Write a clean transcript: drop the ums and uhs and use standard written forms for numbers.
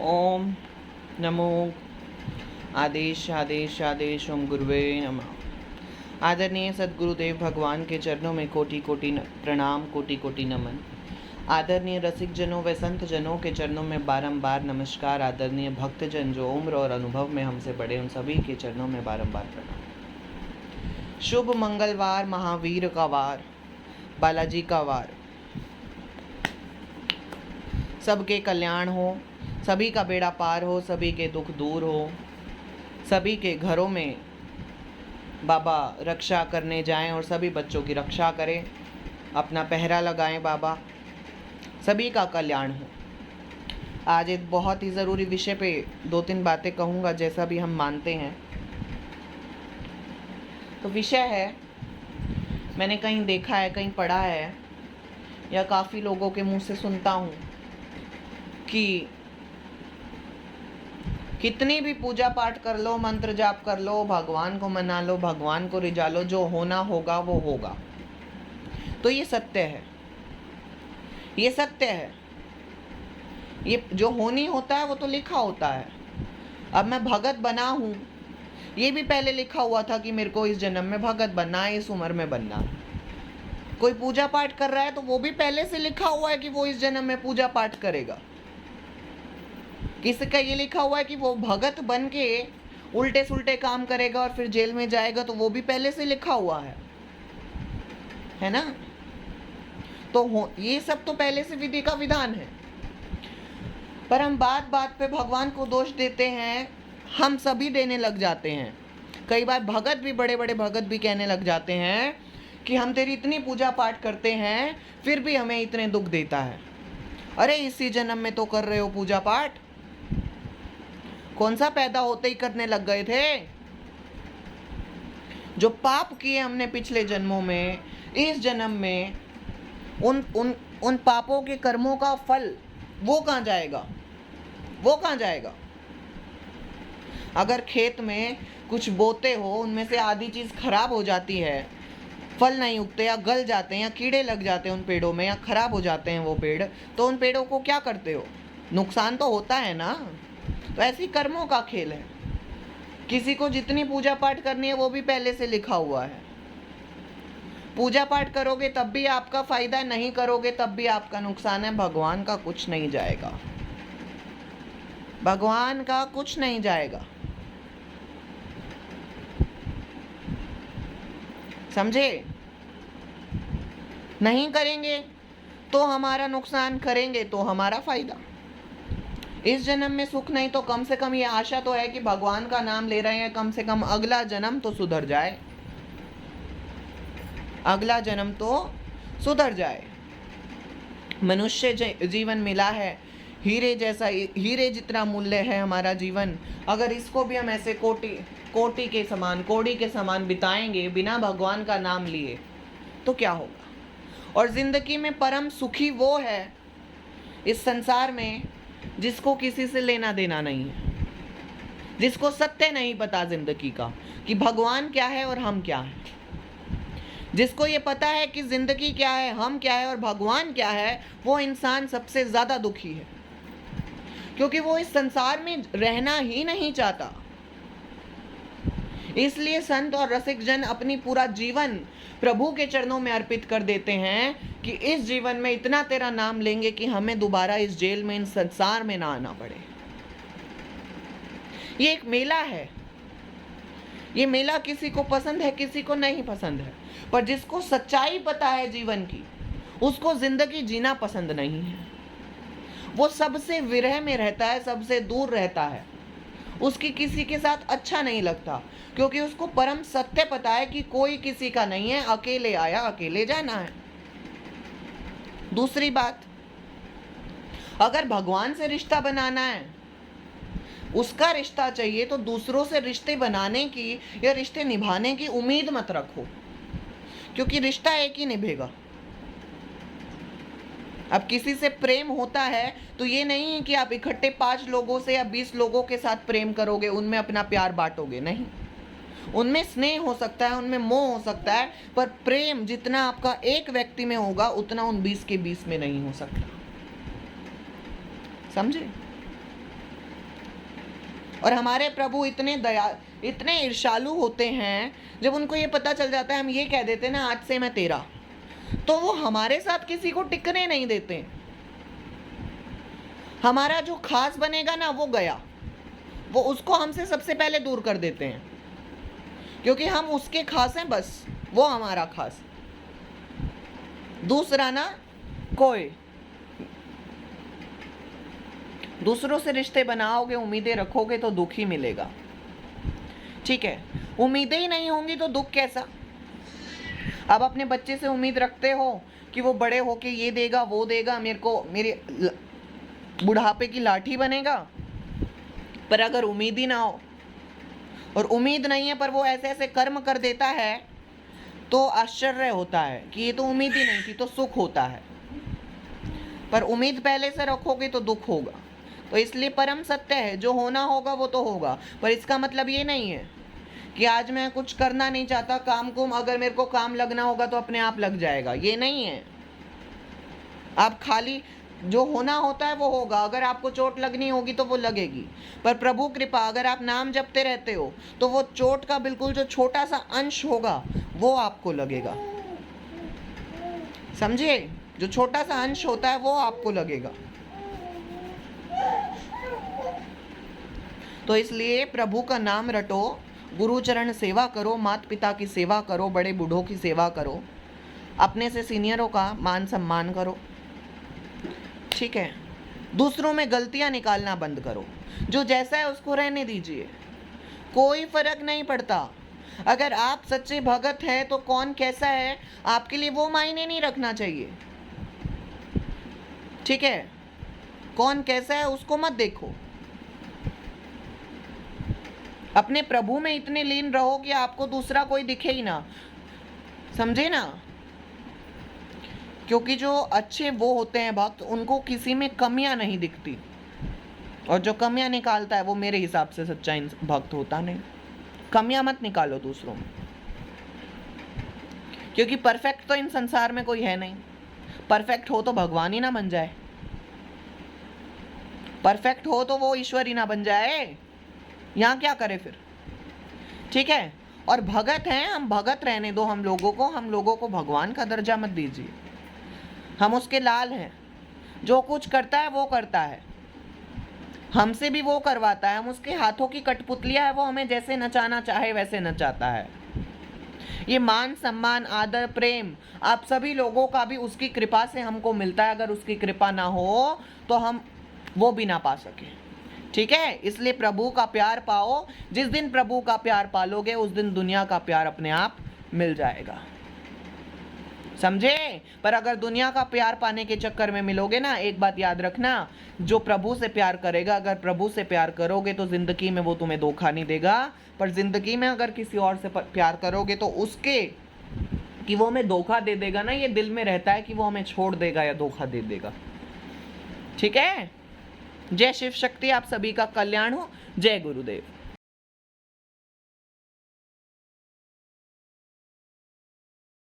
ओम नमो आदेश आदेश आदेश ओम गुरुवे नमः। आदरणीय सदगुरुदेव भगवान के चरणों में कोटि कोटि प्रणाम, कोटि कोटि नमन। आदरणीय रसिक जनों व संत जनों के चरणों में बारंबार नमस्कार। आदरणीय भक्तजन जो उम्र और अनुभव में हमसे बड़े, उन सभी के चरणों में बारंबार प्रणाम। शुभ मंगलवार, महावीर का वार, बालाजी का वार। सबके कल्याण हो, सभी का बेड़ा पार हो, सभी के दुख दूर हो, सभी के घरों में बाबा रक्षा करने जाएं और सभी बच्चों की रक्षा करें, अपना पहरा लगाएं बाबा, सभी का कल्याण हो। आज एक बहुत ही ज़रूरी विषय पे 2-3 बातें कहूँगा, जैसा भी हम मानते हैं। तो विषय है, मैंने कहीं देखा है, कहीं पढ़ा है, या काफ़ी लोगों के मुंह से सुनता हूँ कि कितनी भी पूजा पाठ कर लो, मंत्र जाप कर लो, भगवान को मना लो, भगवान को रिझा लो, जो होना होगा वो होगा। तो ये सत्य है, ये सत्य है। ये जो होनी होता है वो तो लिखा होता है। अब मैं भगत बना हूँ, ये भी पहले लिखा हुआ था कि मेरे को इस जन्म में भगत बनना है, इस उम्र में बनना है। कोई पूजा पाठ कर रहा है तो वो भी पहले से लिखा हुआ है कि वो इस जन्म में पूजा पाठ करेगा। किसी का ये लिखा हुआ है कि वो भगत बन के उल्टे सुल्टे काम करेगा और फिर जेल में जाएगा, तो वो भी पहले से लिखा हुआ है ना। तो ये सब तो पहले से विधि का विधान है। पर हम बात बात पे भगवान को दोष देते हैं, हम सभी देने लग जाते हैं। कई बार भगत भी, बड़े बड़े भगत भी कहने लग जाते हैं कि हम तेरी इतनी पूजा पाठ करते हैं फिर भी हमें इतने दुख देता है। अरे इसी जन्म में तो कर रहे हो पूजा पाठ, कौन सा पैदा होते ही करने लग गए थे? जो पाप किए हमने पिछले जन्मों में, इस जन्म में उन पापों के कर्मों का फल वो कहाँ जाएगा? वो कहाँ जाएगा? अगर खेत में कुछ बोते हो, उनमें से आधी चीज खराब हो जाती है, फल नहीं उगते या गल जाते हैं या कीड़े लग जाते हैं उन पेड़ों में या खराब हो जाते हैं वो पेड़, तो उन पेड़ों को क्या करते हो? नुकसान तो होता है ना। तो ऐसी कर्मों का खेल है। किसी को जितनी पूजा पाठ करनी है वो भी पहले से लिखा हुआ है। पूजा पाठ करोगे तब भी आपका फायदा, नहीं करोगे तब भी आपका नुकसान है। भगवान का कुछ नहीं जाएगा, भगवान का कुछ नहीं जाएगा, समझे? नहीं करेंगे तो हमारा नुकसान, करेंगे तो हमारा फायदा। इस जन्म में सुख नहीं तो कम से कम ये आशा तो है कि भगवान का नाम ले रहे हैं, कम से कम अगला जन्म तो सुधर जाए, अगला जन्म तो सुधर जाए। मनुष्य जीवन मिला है, हीरे जैसा, हीरे जितना मूल्य है हमारा जीवन। अगर इसको भी हम ऐसे कोटि के समान, कौड़ी के समान बिताएंगे बिना भगवान का नाम लिए, तो क्या होगा? और जिंदगी में परम सुखी वो है इस संसार में जिसको किसी से लेना देना नहीं है, जिसको सत्य नहीं पता जिंदगी का कि भगवान क्या है और हम क्या है। जिसको ये पता है कि जिंदगी क्या है, हम क्या है और भगवान क्या है, वो इंसान सबसे ज्यादा दुखी है, क्योंकि वो इस संसार में रहना ही नहीं चाहता। इसलिए संत और रसिक जन अपनी पूरा जीवन प्रभु के चरणों में अर्पित कर देते हैं कि इस जीवन में इतना तेरा नाम लेंगे कि हमें दोबारा इस जेल में, इन संसार में ना आना पड़े। ये एक मेला है। ये मेला किसी को पसंद है, किसी को नहीं पसंद है, पर जिसको सच्चाई पता है जीवन की, उसको जिंदगी जीना पसंद नहीं है। वो सबसे विरह में रहता है, सबसे दूर रहता है, उसकी किसी के साथ अच्छा नहीं लगता, क्योंकि उसको परम सत्य पता है कि कोई किसी का नहीं है, अकेले आया अकेले जाना है। दूसरी बात, अगर भगवान से रिश्ता बनाना है, उसका रिश्ता चाहिए, तो दूसरों से रिश्ते बनाने की या रिश्ते निभाने की उम्मीद मत रखो, क्योंकि रिश्ता एक ही निभेगा। अब किसी से प्रेम होता है तो ये नहीं है कि आप इकट्ठे 5 लोगों से या 20 लोगों के साथ प्रेम करोगे, उनमें अपना प्यार बांटोगे, नहीं। उनमें स्नेह हो सकता है, उनमें मोह हो सकता है, पर प्रेम जितना आपका एक व्यक्ति में होगा उतना उन 20 के 20 में नहीं हो सकता, समझे? और हमारे प्रभु इतने ईर्ष्यालु होते हैं, जब उनको ये पता चल जाता है, हम ये कह देते हैं ना आज से मैं तेरा, तो वो हमारे साथ किसी को टिकने नहीं देते। हमारा जो खास बनेगा ना वो गया, वो उसको हमसे सबसे पहले दूर कर देते हैं, क्योंकि हम उसके खास हैं, बस वो हमारा खास, दूसरा ना कोई। दूसरों से रिश्ते बनाओगे, उम्मीदें रखोगे तो दुख ही मिलेगा, ठीक है। उम्मीदें ही नहीं होंगी तो दुख कैसा। अब अपने बच्चे से उम्मीद रखते हो कि वो बड़े होके ये देगा वो देगा, मेरे बुढ़ापे की लाठी बनेगा, पर अगर उम्मीद ही ना हो और उम्मीद नहीं है पर वो ऐसे ऐसे कर्म कर देता है, तो आश्चर्य होता है कि ये तो उम्मीद ही नहीं थी, तो सुख होता है। पर उम्मीद पहले से रखोगे तो दुख होगा। तो इसलिए परम सत्य है, जो होना होगा वो तो होगा, पर इसका मतलब ये नहीं है कि आज मैं कुछ करना नहीं चाहता, काम को अगर मेरे को काम लगना होगा तो अपने आप लग जाएगा, ये नहीं है। आप खाली जो होना होता है वो होगा, अगर आपको चोट लगनी होगी तो वो लगेगी, पर प्रभु कृपा, अगर आप नाम जपते रहते हो तो वो चोट का बिल्कुल जो छोटा सा अंश होगा वो आपको लगेगा, समझिए, जो छोटा सा अंश होता है वो आपको लगेगा। तो इसलिए प्रभु का नाम रटो, गुरु चरण सेवा करो, माता पिता की सेवा करो, बड़े बूढ़ों की सेवा करो, अपने से सीनियरों का मान सम्मान करो, ठीक है। दूसरों में गलतियां निकालना बंद करो, जो जैसा है उसको रहने दीजिए, कोई फर्क नहीं पड़ता। अगर आप सच्चे भगत हैं तो कौन कैसा है आपके लिए वो मायने नहीं रखना चाहिए, ठीक है। कौन कैसा है उसको मत देखो, अपने प्रभु में इतने लीन रहो कि आपको दूसरा कोई दिखे ही ना, समझे ना। क्योंकि जो अच्छे वो होते हैं भक्त, उनको किसी में कमियां नहीं दिखती, और जो कमियां निकालता है वो मेरे हिसाब से सच्चा भक्त होता नहीं। कमियां मत निकालो दूसरों में, क्योंकि परफेक्ट तो इन संसार में कोई है नहीं। परफेक्ट हो तो भगवान ही ना बन जाए, परफेक्ट हो तो वो ईश्वर ही ना बन जाए, यहाँ क्या करे फिर, ठीक है। और भगत हैं हम, भगत रहने दो हम लोगों को भगवान का दर्जा मत दीजिए। हम उसके लाल हैं, जो कुछ करता है वो करता है, हमसे भी वो करवाता है, हम उसके हाथों की कठपुतलियां है, वो हमें जैसे नचाना चाहे वैसे नचाता है। ये मान सम्मान आदर प्रेम आप सभी लोगों का भी उसकी कृपा से हमको मिलता है, अगर उसकी कृपा ना हो तो हम वो भी ना पा सके, ठीक है। इसलिए प्रभु का प्यार पाओ, जिस दिन प्रभु का प्यार पालोगे उस दिन दुनिया का प्यार अपने आप मिल जाएगा, समझे। पर अगर दुनिया का प्यार पाने के चक्कर में मिलोगे ना, एक बात याद रखना, जो प्रभु से प्यार करेगा, अगर प्रभु से प्यार करोगे तो जिंदगी में वो तुम्हें धोखा नहीं देगा, पर जिंदगी में अगर किसी और से प्यार करोगे तो उसके कि वो हमें धोखा दे देगा ना, ये दिल में रहता है कि वो हमें छोड़ देगा या धोखा दे देगा, ठीक है। जय शिव शक्ति, आप सभी का कल्याण हो। जय गुरुदेव।